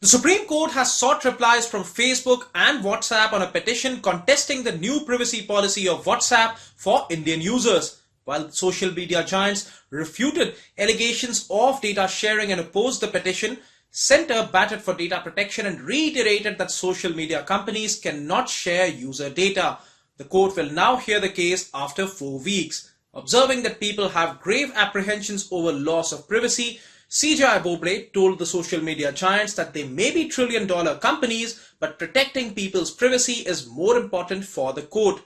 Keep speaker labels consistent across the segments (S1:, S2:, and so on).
S1: The Supreme Court has sought replies from Facebook and WhatsApp on a petition contesting the new privacy policy of WhatsApp for Indian users. While social media giants refuted allegations of data sharing and opposed the petition, Centre batted for data protection and reiterated that social media companies cannot share user data. The court will now hear the case after 4 weeks. Observing that people have grave apprehensions over loss of privacy, CJI Boble told the social media giants that they may be trillion-dollar companies, but protecting people's privacy is more important for the court.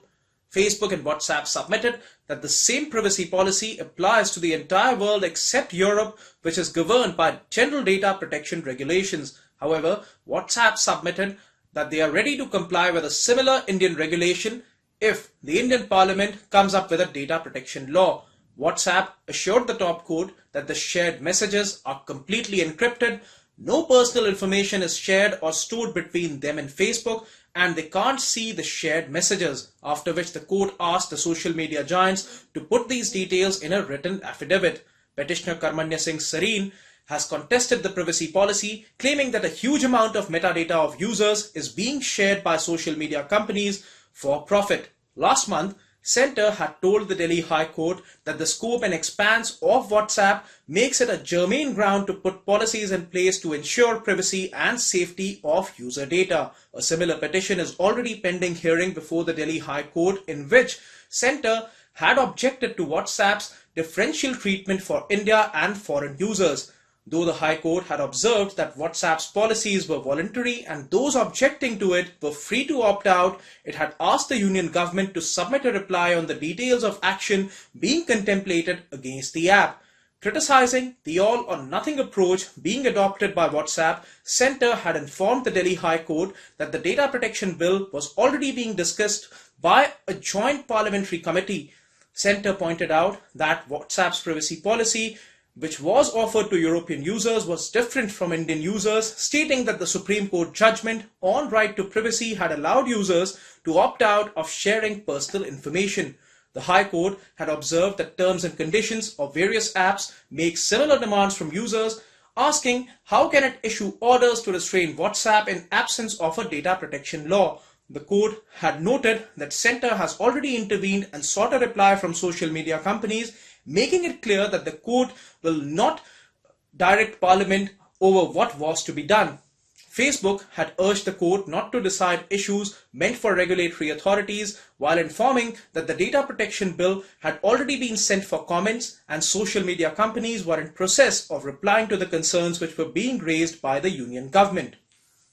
S1: Facebook and WhatsApp submitted that the same privacy policy applies to the entire world except Europe, which is governed by general data protection regulations. However, WhatsApp submitted that they are ready to comply with a similar Indian regulation if the Indian Parliament comes up with a data protection law. WhatsApp assured the top court that the shared messages are completely encrypted, no personal information is shared or stored between them and Facebook, and they can't see the shared messages, after which the court asked the social media giants to put these details in a written affidavit. Petitioner Karmanya Singh Sareen has contested the privacy policy, claiming that a huge amount of metadata of users is being shared by social media companies for profit. Last month, Centre had told the Delhi High Court that the scope and expanse of WhatsApp makes it a germane ground to put policies in place to ensure privacy and safety of user data. A similar petition is already pending hearing before the Delhi High Court, in which Centre had objected to WhatsApp's differential treatment for India and foreign users. Though the High Court had observed that WhatsApp's policies were voluntary and those objecting to it were free to opt out, it had asked the union government to submit a reply on the details of action being contemplated against the app. Criticizing the all or nothing approach being adopted by WhatsApp, Centre had informed the Delhi High Court that the data protection bill was already being discussed by a joint parliamentary committee. Centre pointed out that WhatsApp's privacy policy, which was offered to European users, was different from Indian users, stating that the Supreme Court judgment on right to privacy had allowed users to opt out of sharing personal information. The High Court had observed that terms and conditions of various apps make similar demands from users, asking how can it issue orders to restrain WhatsApp in absence of a data protection law. The court had noted that Centre has already intervened and sought a reply from social media companies, making it clear that the court will not direct Parliament over what was to be done. Facebook had urged the court not to decide issues meant for regulatory authorities, while informing that the data protection bill had already been sent for comments and social media companies were in process of replying to the concerns which were being raised by the union government.